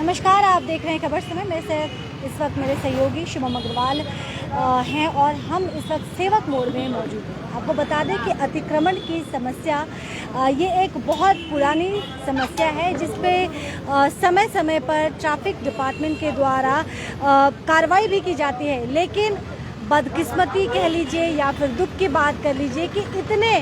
नमस्कार, आप देख रहे हैं खबर समय। मेरे से इस वक्त मेरे सहयोगी शुभम अग्रवाल हैं और हम इस वक्त सेवक मोड़ में मौजूद हैं। आपको बता दें कि अतिक्रमण की समस्या ये एक बहुत पुरानी समस्या है, जिस पे समय समय पर ट्रैफिक डिपार्टमेंट के द्वारा कार्रवाई भी की जाती है, लेकिन बदकिस्मती कह लीजिए या फिर दुख की बात कर लीजिए कि इतने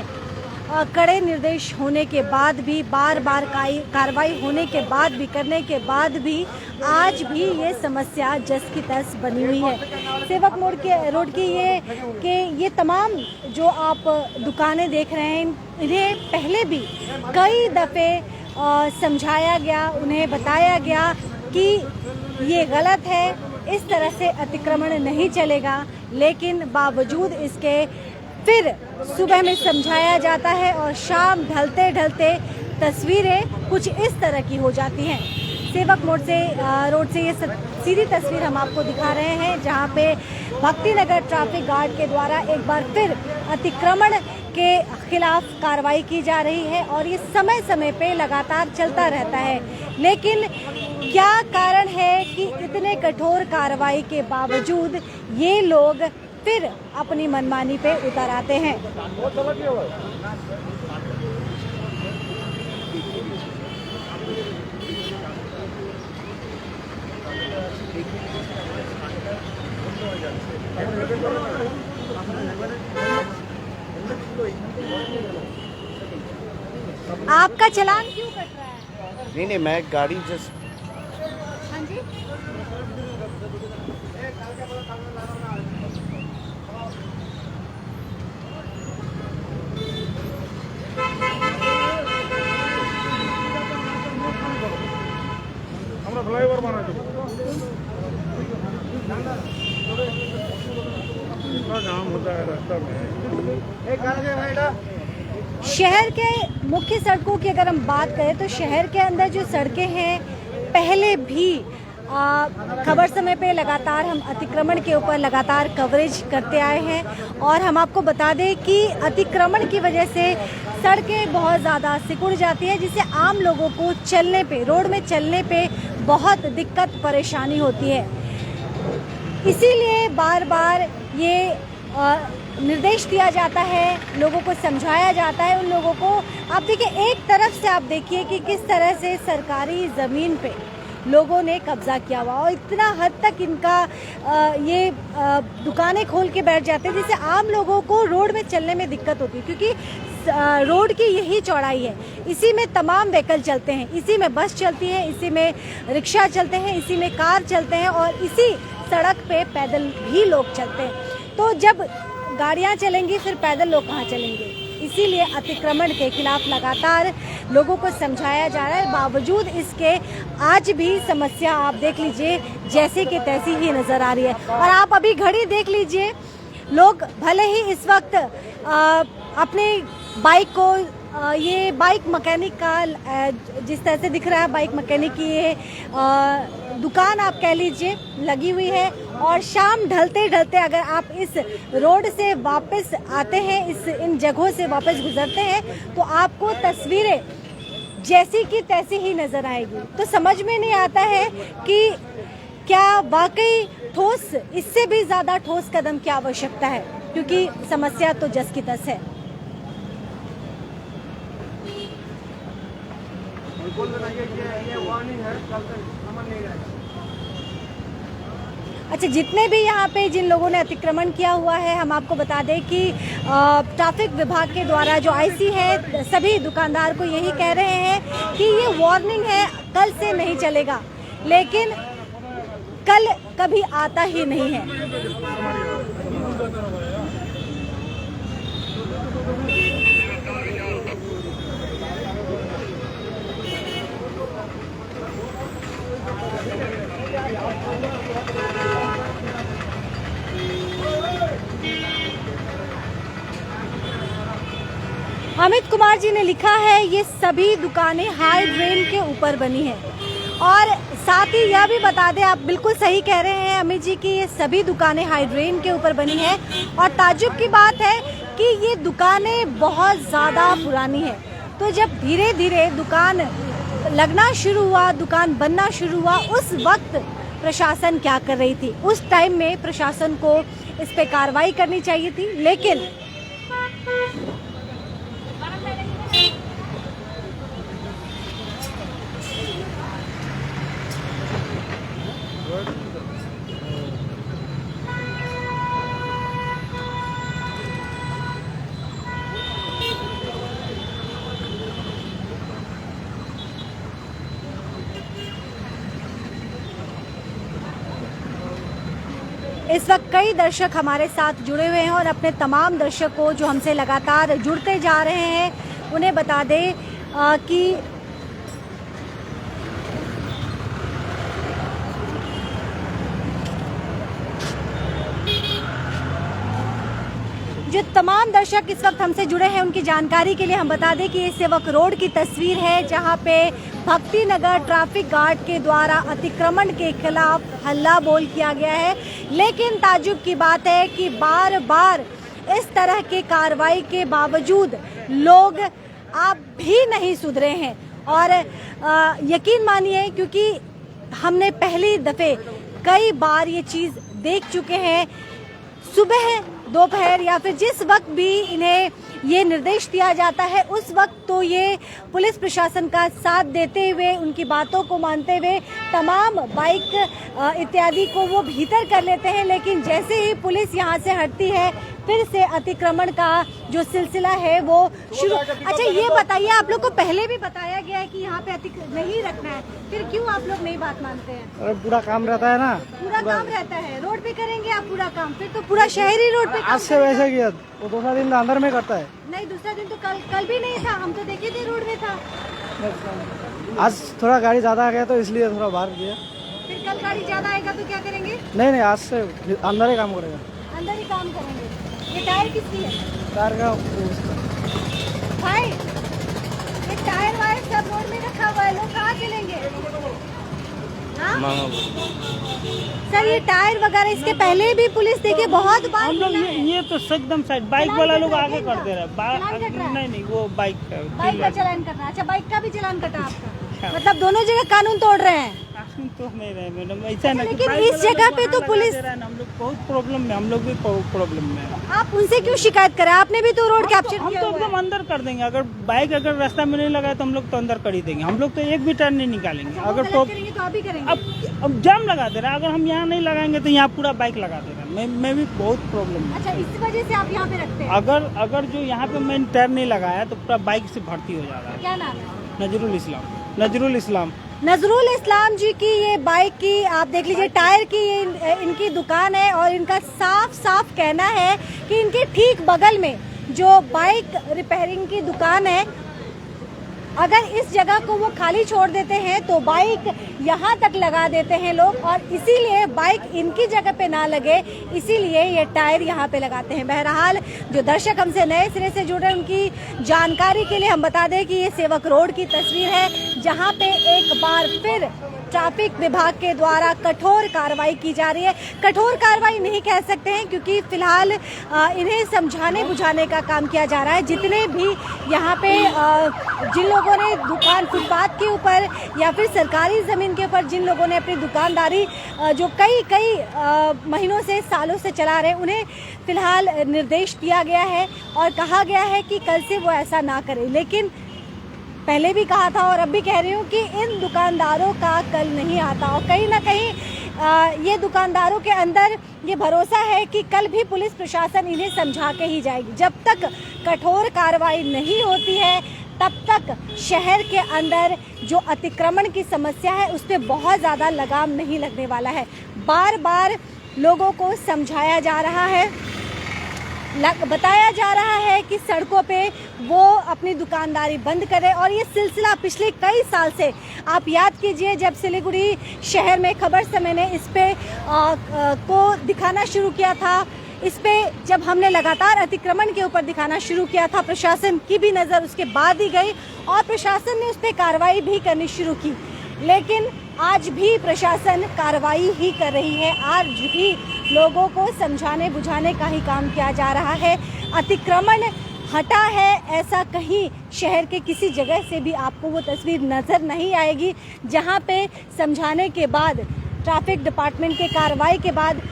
कड़े निर्देश होने के बाद भी, बार बार कार्रवाई होने के बाद भी, करने के बाद भी आज भी ये समस्या जस की तस बनी हुई है। सेवक मोड़ के रोड की ये तमाम जो आप दुकानें देख रहे हैं, इन्हें पहले भी कई दफ़े समझाया गया, उन्हें बताया गया कि ये गलत है, इस तरह से अतिक्रमण नहीं चलेगा, लेकिन बावजूद इसके फिर सुबह में समझाया जाता है और शाम ढलते ढलते तस्वीरें कुछ इस तरह की हो जाती हैं। सेवक मोड़ से रोड से ये सीधी तस्वीर हम आपको दिखा रहे हैं, जहां पे भक्ति नगर ट्रैफिक गार्ड के द्वारा एक बार फिर अतिक्रमण के खिलाफ कार्रवाई की जा रही है और ये समय समय पे लगातार चलता रहता है। लेकिन क्या कारण है कि इतने कठोर कार्रवाई के बावजूद ये लोग फिर अपनी मनमानी पे उतर आते हैं? आपका चालान क्यों कट रहा है? नहीं, मैं गाड़ी जस्ट। हाँ जी, फ्लाईओवर बना जाम होता है रास्ता में। शहर के मुख्य सड़कों की अगर हम बात करें तो शहर के अंदर जो सड़कें हैं, पहले भी खबर समय पे लगातार हम अतिक्रमण के ऊपर लगातार कवरेज करते आए हैं और हम आपको बता दें कि अतिक्रमण की वजह से सड़कें बहुत ज़्यादा सिकुड़ जाती हैं, जिससे आम लोगों को चलने पे, रोड में चलने पे बहुत दिक्कत परेशानी होती है। इसीलिए बार बार ये निर्देश दिया जाता है, लोगों को समझाया जाता है। उन लोगों को आप देखिए, एक तरफ से आप देखिए कि किस तरह से सरकारी ज़मीन पे लोगों ने कब्जा किया हुआ और इतना हद तक इनका ये दुकानें खोल के बैठ जाते हैं, जिससे आम लोगों को रोड में चलने में दिक्कत होती है, क्योंकि रोड की यही चौड़ाई है, इसी में तमाम व्हीकल चलते हैं, इसी में बस चलती है, इसी में रिक्शा चलते हैं, इसी में कार चलते हैं और इसी सड़क पे पैदल भी लोग चलते हैं। तो जब गाड़ियाँ चलेंगी फिर पैदल लोग कहाँ चलेंगे? इसीलिए अतिक्रमण के खिलाफ लगातार लोगों को समझाया जा रहा है। बावजूद इसके आज भी समस्या आप देख लीजिए जैसे कि तैसी ही नज़र आ रही है। और आप अभी घड़ी देख लीजिए, लोग भले ही इस वक्त अपनी बाइक को ये बाइक मैकेनिक का जिस तरह से दिख रहा है, बाइक मैकेनिक की ये दुकान आप कह लीजिए लगी हुई है और शाम ढलते ढलते अगर आप इस रोड से वापस आते हैं, इन जगहों से वापस गुजरते हैं, तो आपको तस्वीरें जैसी की तैसी ही नज़र आएगी। तो समझ में नहीं आता है कि क्या वाकई ठोस, इससे भी ज़्यादा ठोस कदम की आवश्यकता है, क्योंकि समस्या तो जस की तस है। अच्छा, जितने भी यहाँ पे जिन लोगों ने अतिक्रमण किया हुआ है, हम आपको बता दें कि ट्रैफिक विभाग के द्वारा जो आईसी है, सभी दुकानदार को यही कह रहे हैं कि ये वार्निंग है, कल से नहीं चलेगा, लेकिन कल कभी आता ही नहीं है। अमित कुमार जी ने लिखा है, ये सभी दुकानें हाई ड्रेन के ऊपर बनी हैं। और साथ ही यह भी बता दें, आप बिल्कुल सही कह रहे हैं अमित जी कि ये सभी दुकानें हाई ड्रेन के ऊपर बनी हैं और ताज्जुब की बात है कि ये दुकानें बहुत ज़्यादा पुरानी है। तो जब धीरे धीरे दुकान लगना शुरू हुआ, दुकान बनना शुरू हुआ, उस वक्त प्रशासन क्या कर रही थी? उस टाइम में प्रशासन को इस पे कार्रवाई करनी चाहिए थी, लेकिन इस वक्त कई दर्शक हमारे साथ जुड़े हुए हैं और अपने तमाम दर्शकों जो हमसे लगातार जुड़ते जा रहे हैं उन्हें बता दें कि जो तमाम दर्शक इस वक्त हमसे जुड़े हैं उनकी जानकारी के लिए हम बता दें कि ये सेवक रोड की तस्वीर है, जहां पे भक्ति नगर ट्रैफिक गार्ड के द्वारा अतिक्रमण के खिलाफ हल्ला बोल किया गया है। लेकिन ताज्जुब की बात है कि बार बार इस तरह के कार्रवाई के बावजूद लोग आप भी नहीं सुधरे हैं। और यकीन मानिए, क्योंकि हमने पहली दफे कई बार ये चीज़ देख चुके हैं, सुबह दोपहर या फिर जिस वक्त भी इन्हें ये निर्देश दिया जाता है उस वक्त तो ये पुलिस प्रशासन का साथ देते हुए, उनकी बातों को मानते हुए तमाम बाइक इत्यादि को वो भीतर कर लेते हैं। लेकिन जैसे ही पुलिस यहाँ से हटती है फिर से अतिक्रमण का जो सिलसिला है वो शुरू। अच्छा, ये बताइए, आप लोग को पहले भी बताया गया है कि यहाँ पे नहीं रखना है, फिर क्यों आप लोग नहीं बात मानते हैं? अरे पूरा काम रहता है ना, पूरा काम रहता है, रोड पे करेंगे आप पूरा काम, फिर तो पूरा शहर ही रोड पे आज से वैसे किया। वो दूसरा दिन तो अंदर में करता है। नहीं, दूसरा दिन तो कल भी नहीं था, हम तो देखे थे रोड में था। आज थोड़ा गाड़ी ज्यादा आ गया तो इसलिए थोड़ा बाहर किया। फिर कल गाड़ी ज्यादा आएगा तो क्या करेंगे? नहीं, आज से अंदर ही काम करेगा। अंदर ही काम करेंगे। ये टायर किसकी है? कार का भाई, ये टायर वायर सब रोड में रखा हुआ है, लोग कहाँ चलेंगे? हाँ? सर, ये टायर वगैरह इसके पहले भी पुलिस देखिए बहुत बार हम लोग ये तो एकदम साइड बाइक वाला लोग आगे कर दे रहा है। नहीं, वो बाइक का चलान कर रहा है। अच्छा, बाइक का भी चलान कटा आपका? मतलब दोनों जगह कानून तोड़ रहे हैं। तो नहीं रहे मैडम, ऐसा ना। लेकिन इस जगह पे तो पुलिस, हम लोग बहुत प्रॉब्लम में, हम लोग भी प्रॉब्लम में है। आप उनसे क्यों शिकायत करें? आपने भी तो रोड कैप्चर हम किया तो हुआ एकदम है। अंदर कर देंगे। अगर बाइक अगर रास्ता में नहीं लगा तो हम लोग तो अंदर कर ही देंगे। हम लोग तो एक भी टर्न नहीं निकालेंगे। अगर तो करेंगे तो आप भी करेंगे। अब जाम लगा दे रहा है, अगर हम यहाँ नहीं लगाएंगे तो यहाँ पूरा बाइक लगा दे रहा है। मैं भी बहुत प्रॉब्लम है। अच्छा, इस वजह से आप यहाँ पे रखते हैं? अगर जो यहाँ पे मैंने टर्न नहीं लगाया तो पूरा बाइक से भर्ती हो जा रहा है। क्या नाम है? नजरुल इस्लाम। नजरुल इस्लाम जी की ये बाइक की आप देख लीजिए, टायर की ये इनकी दुकान है और इनका साफ साफ कहना है कि इनके ठीक बगल में जो बाइक रिपेयरिंग की दुकान है, अगर इस जगह को वो खाली छोड़ देते हैं तो बाइक यहाँ तक लगा देते हैं लोग, और इसीलिए बाइक इनकी जगह पे ना लगे इसीलिए ये टायर यहाँ पे लगाते हैं। बहरहाल जो दर्शक हमसे नए सिरे से जुड़े उनकी जानकारी के लिए हम बता दें कि ये सेवक रोड की तस्वीर है, जहाँ पे एक बार फिर ट्रैफिक विभाग के द्वारा कठोर कार्रवाई की जा रही है। कठोर कार्रवाई नहीं कह सकते हैं क्योंकि फिलहाल इन्हें समझाने बुझाने का काम किया जा रहा है। जितने भी यहाँ पे जिन लोगों ने दुकान फुटपाथ के ऊपर या फिर सरकारी ज़मीन के ऊपर जिन लोगों ने अपनी दुकानदारी जो कई महीनों से सालों से चला रहे, उन्हें फिलहाल निर्देश दिया गया है और कहा गया है कि कल से वो ऐसा ना करें। लेकिन पहले भी कहा था और अब भी कह रही हूँ कि इन दुकानदारों का कल नहीं आता, और कहीं ना कहीं ये दुकानदारों के अंदर ये भरोसा है कि कल भी पुलिस प्रशासन इन्हें समझा के ही जाएगी। जब तक कठोर कार्रवाई नहीं होती है तब तक शहर के अंदर जो अतिक्रमण की समस्या है उस पर बहुत ज़्यादा लगाम नहीं लगने वाला है। बार बार लोगों को समझाया जा रहा है, बताया जा रहा है कि सड़कों पे वो अपनी दुकानदारी बंद करें, और ये सिलसिला पिछले कई साल से आप याद कीजिए, जब सिलीगुड़ी शहर में खबर समय ने इस पे को दिखाना शुरू किया था, इस पे जब हमने लगातार अतिक्रमण के ऊपर दिखाना शुरू किया था, प्रशासन की भी नज़र उसके बाद ही गई और प्रशासन ने उस पर कार्रवाई भी करनी शुरू की। लेकिन आज भी प्रशासन कार्रवाई ही कर रही है, आज भी लोगों को समझाने बुझाने का ही काम किया जा रहा है। अतिक्रमण हटा है, ऐसा कहीं शहर के किसी जगह से भी आपको वो तस्वीर नज़र नहीं आएगी जहां पे समझाने के बाद, ट्रैफिक डिपार्टमेंट के कार्रवाई के बाद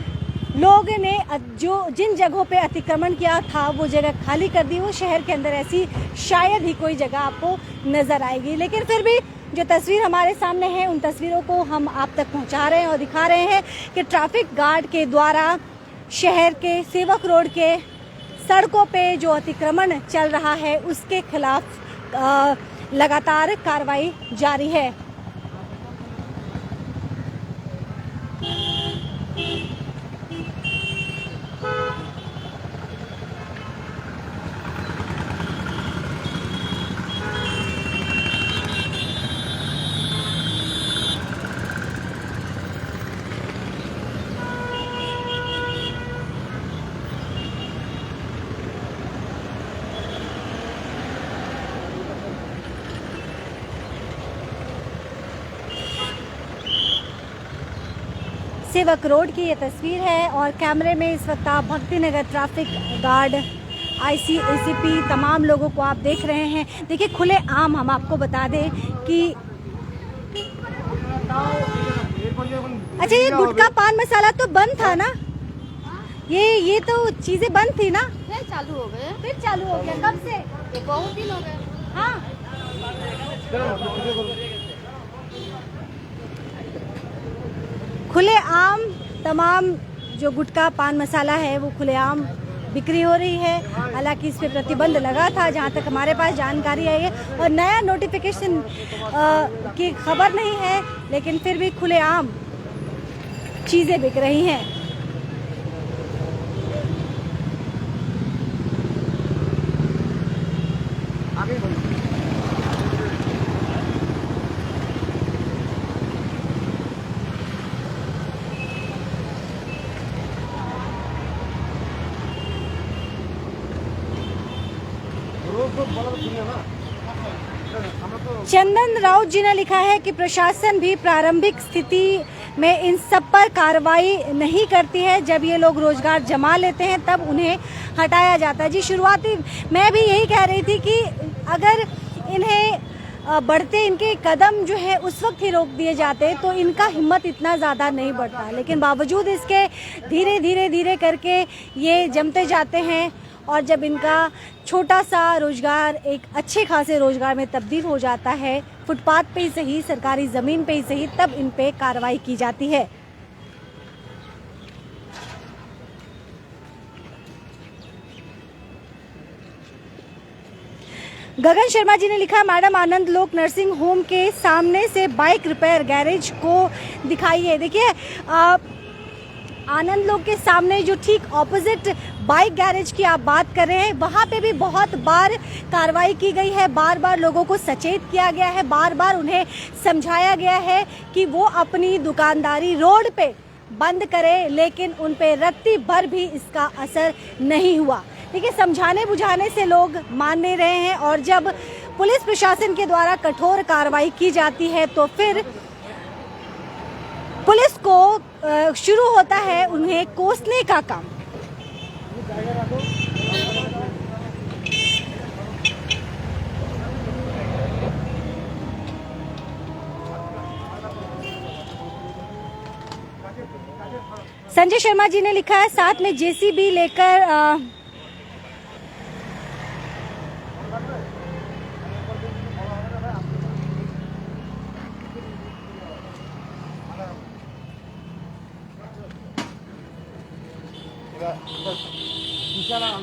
लोगों ने जो जिन जगहों पे अतिक्रमण किया था वो जगह खाली कर दी। वो शहर के अंदर ऐसी शायद ही कोई जगह आपको नज़र आएगी। लेकिन फिर भी जो तस्वीर हमारे सामने है, उन तस्वीरों को हम आप तक पहुंचा रहे हैं और दिखा रहे हैं कि ट्रैफिक गार्ड के द्वारा शहर के सेवक रोड के सड़कों पे जो अतिक्रमण चल रहा है उसके खिलाफ लगातार कार्रवाई जारी है। सेवक रोड की ये तस्वीर है और कैमरे में इस वक्त आप भक्ति नगर ट्रैफिक गार्ड, आईसी, एसीपी तमाम लोगों को आप देख रहे हैं। देखिए खुले आम हम आपको बता दें कि अच्छा ये गुटखा पान मसाला तो बंद था ना, ये तो चीजें बंद थी ना, फिर चालू हो गए। फिर चालू हो गया। कब से? ये बहुत दिन हो गए। हाँ खुले आम तमाम जो गुटखा पान मसाला है वो खुलेआम बिक्री हो रही है। हालांकि इस पे प्रतिबंध लगा था जहां तक हमारे पास जानकारी आई है और नया नोटिफिकेशन की खबर नहीं है, लेकिन फिर भी खुलेआम चीज़ें बिक रही हैं। चंदन राउत जी ने लिखा है कि प्रशासन भी प्रारंभिक स्थिति में इन सब पर कार्रवाई नहीं करती है। जब ये लोग रोजगार जमा लेते हैं तब उन्हें हटाया जाता है। जी शुरुआती मैं भी यही कह रही थी कि अगर इन्हें बढ़ते इनके कदम जो है उस वक्त ही रोक दिए जाते तो इनका हिम्मत इतना ज़्यादा नहीं बढ़ता, लेकिन बावजूद इसके धीरे धीरे करके ये जमते जाते हैं और जब इनका छोटा सा रोजगार एक अच्छे खासे रोजगार में तब्दील हो जाता है, फुटपाथ पे ही सही, सरकारी ज़मीन पे ही सही, तब इन पे कार्रवाई की जाती है। गगन शर्मा जी ने लिखा, मैडम आनंद लोक नर्सिंग होम के सामने से बाइक रिपेयर गैरेज को दिखाइए। देखिए आनंद लोक के सामने जो ठीक ऑपोजिट बाइक गैरेज की आप बात कर रहे हैं, वहाँ पे भी बहुत बार कार्रवाई की गई है, बार बार लोगों को सचेत किया गया है, बार बार उन्हें समझाया गया है कि वो अपनी दुकानदारी रोड पे बंद करें, लेकिन उन पे रत्ती भर भी इसका असर नहीं हुआ। देखिए समझाने बुझाने से लोग मान नहीं रहे हैं और जब पुलिस प्रशासन के द्वारा कठोर कार्रवाई की जाती है तो फिर पुलिस को शुरू होता है उन्हें कोसने का काम। संजय शर्मा जी ने लिखा है, साथ में जेसीबी लेकर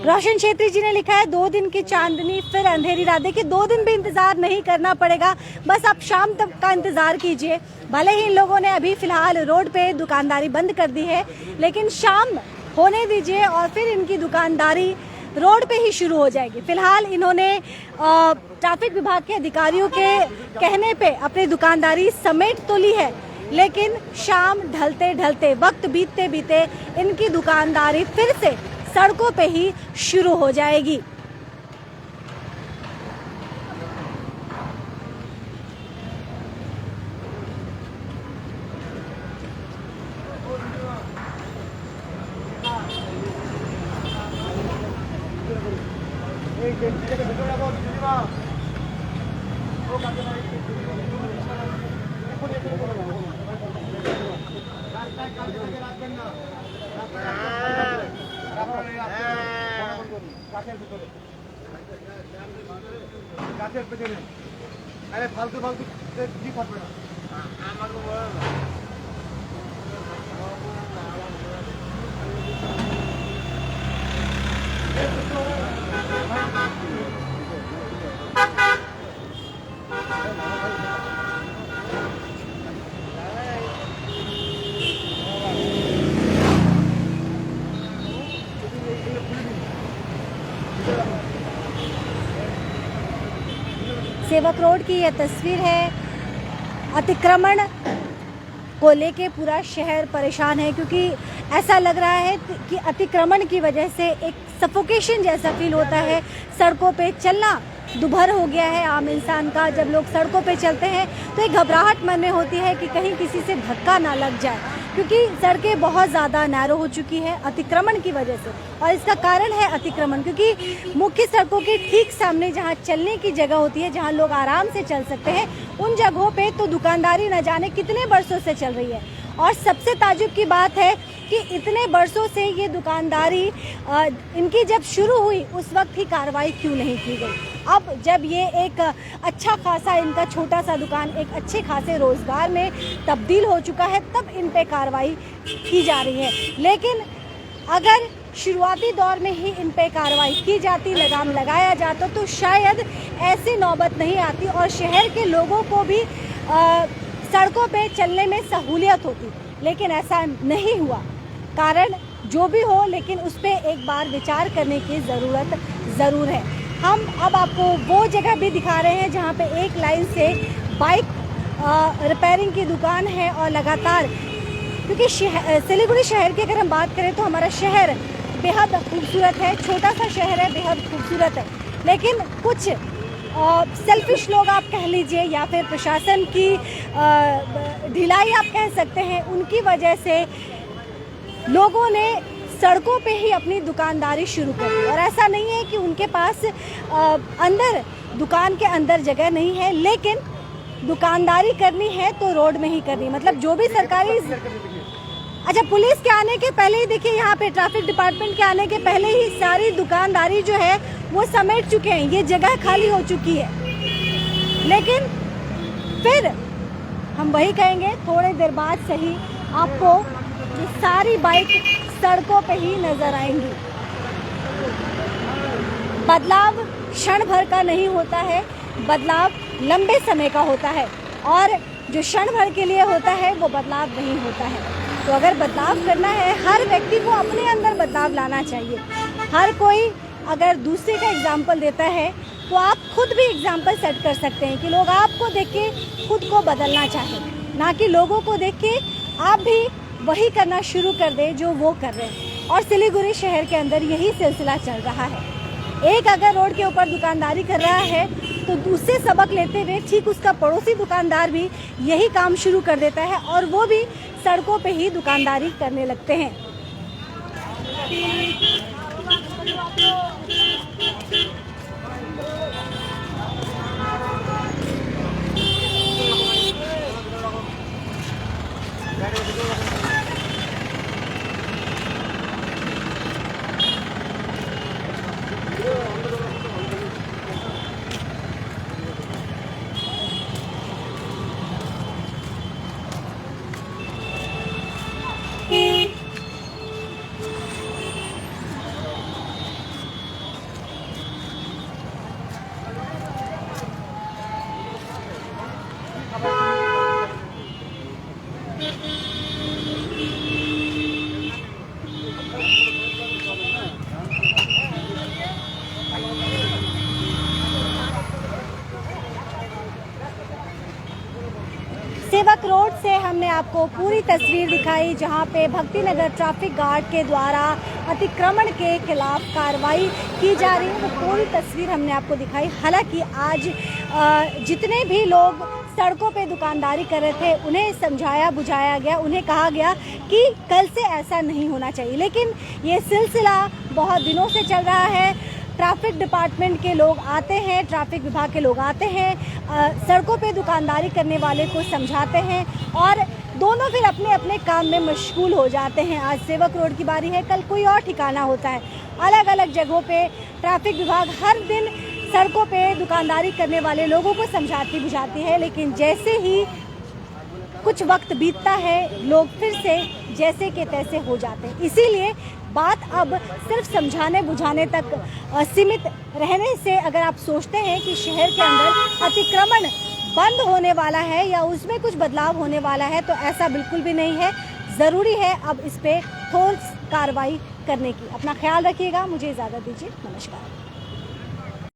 रोशन छेत्री जी ने लिखा है, 2 दिन की चांदनी फिर अंधेरी रात। देखिए 2 दिन भी इंतजार नहीं करना पड़ेगा, बस आप शाम तक का इंतजार कीजिए। भले ही इन लोगों ने अभी फिलहाल रोड पे दुकानदारी बंद कर दी है, लेकिन शाम होने दीजिए और फिर इनकी दुकानदारी रोड पे ही शुरू हो जाएगी। फिलहाल इन्होंने ट्रैफिक विभाग के अधिकारियों के कहने पे अपनी दुकानदारी समेट तो ली है, लेकिन शाम ढलते ढलते, वक्त बीतते बीते इनकी दुकानदारी फिर से सड़कों पे ही शुरू हो जाएगी। अरे फालतू फालतू কি থাকবে না আমাকে বলো না सेवक रोड की यह तस्वीर है। अतिक्रमण को लेके पूरा शहर परेशान है, क्योंकि ऐसा लग रहा है कि अतिक्रमण की वजह से एक सफोकेशन जैसा फील होता है। सड़कों पे चलना दुभर हो गया है आम इंसान का। जब लोग सड़कों पे चलते हैं तो एक घबराहट मन में होती है कि कहीं किसी से धक्का ना लग जाए, क्योंकि सड़कें बहुत ज़्यादा नैरो हो चुकी है अतिक्रमण की वजह से। और इसका कारण है अतिक्रमण, क्योंकि मुख्य सड़कों के ठीक सामने जहां चलने की जगह होती है, जहां लोग आराम से चल सकते हैं, उन जगहों पे तो दुकानदारी न जाने कितने वर्षों से चल रही है। और सबसे ताज्जुब की बात है कि इतने वर्षों से ये दुकानदारी इनकी जब शुरू हुई उस वक्त ही कार्रवाई क्यों नहीं की गई। अब जब ये एक अच्छा खासा इनका छोटा सा दुकान एक अच्छे खासे रोजगार में तब्दील हो चुका है, तब इन पे कार्रवाई की जा रही है। लेकिन अगर शुरुआती दौर में ही इन पे कार्रवाई की जाती, लगाम लगाया जाता, तो शायद ऐसी नौबत नहीं आती और शहर के लोगों को भी सड़कों पे चलने में सहूलियत होती। लेकिन ऐसा नहीं हुआ। कारण जो भी हो, लेकिन उस पर एक बार विचार करने की ज़रूरत ज़रूर है। हम अब आपको वो जगह भी दिखा रहे हैं जहाँ पे एक लाइन से बाइक रिपेयरिंग की दुकान है और लगातार, क्योंकि सिलीगुड़ी शहर की अगर हम बात करें तो हमारा शहर बेहद खूबसूरत है, छोटा सा शहर है, बेहद खूबसूरत है। लेकिन कुछ सेल्फिश लोग आप कह लीजिए या फिर प्रशासन की ढिलाई आप कह सकते हैं, उनकी वजह से लोगों ने सड़कों पे ही अपनी दुकानदारी शुरू कर दी। और ऐसा नहीं है कि उनके पास अंदर दुकान के अंदर जगह नहीं है, लेकिन दुकानदारी करनी है तो रोड में ही करनी। मतलब जो भी सरकारी, अच्छा पुलिस के आने के पहले ही देखिए, यहाँ पे ट्रैफिक डिपार्टमेंट के आने के पहले ही सारी दुकानदारी जो है वो समेट चुके हैं, ये जगह खाली हो चुकी है। लेकिन फिर हम वही कहेंगे, थोड़ी देर बाद सही आपको ये सारी बाइक सड़कों पे ही नजर आएंगी। बदलाव क्षण भर का नहीं होता है, बदलाव लंबे समय का होता है, और जो क्षण भर के लिए होता है वो बदलाव नहीं होता है। तो अगर बदलाव करना है, हर व्यक्ति को अपने अंदर बदलाव लाना चाहिए। हर कोई अगर दूसरे का एग्जाम्पल देता है तो आप खुद भी एग्जाम्पल सेट कर सकते हैं कि लोग आपको देख के खुद को बदलना चाहें, ना कि लोगों को देख के आप भी वही करना शुरू कर दें जो वो कर रहे हैं। और सिलीगुड़ी शहर के अंदर यही सिलसिला चल रहा है। एक अगर रोड के ऊपर दुकानदारी कर रहा है तो दूसरे सबक लेते हुए ठीक उसका पड़ोसी दुकानदार भी यही काम शुरू कर देता है, और वो भी सड़कों पे ही दुकानदारी करने लगते हैं। सेवक रोड से हमने आपको पूरी तस्वीर दिखाई, जहां पे भक्ति नगर ट्रैफिक गार्ड के द्वारा अतिक्रमण के खिलाफ कार्रवाई की जा रही है। वो पूरी तस्वीर हमने आपको दिखाई। हालांकि आज जितने भी लोग सड़कों पे दुकानदारी कर रहे थे उन्हें समझाया बुझाया गया, उन्हें कहा गया कि कल से ऐसा नहीं होना चाहिए। लेकिन ये सिलसिला बहुत दिनों से चल रहा है। ट्रैफिक डिपार्टमेंट के लोग आते हैं, ट्रैफिक विभाग के लोग आते हैं, सड़कों पे दुकानदारी करने वाले को समझाते हैं और दोनों फिर अपने अपने काम में मशगूल हो जाते हैं। आज सेवक रोड की बारी है, कल कोई और ठिकाना होता है। अलग अलग जगहों पे ट्रैफिक विभाग हर दिन सड़कों पे दुकानदारी करने वाले लोगों को समझाती बुझाती है, लेकिन जैसे ही कुछ वक्त बीतता है लोग फिर से जैसे के तैसे हो जाते हैं। इसीलिए बात अब सिर्फ समझाने बुझाने तक सीमित रहने से अगर आप सोचते हैं कि शहर के अंदर अतिक्रमण बंद होने वाला है या उसमें कुछ बदलाव होने वाला है, तो ऐसा बिल्कुल भी नहीं है। ज़रूरी है अब इस पे ठोस कार्रवाई करने की। अपना ख्याल रखिएगा, मुझे इजाज़त दीजिए, नमस्कार।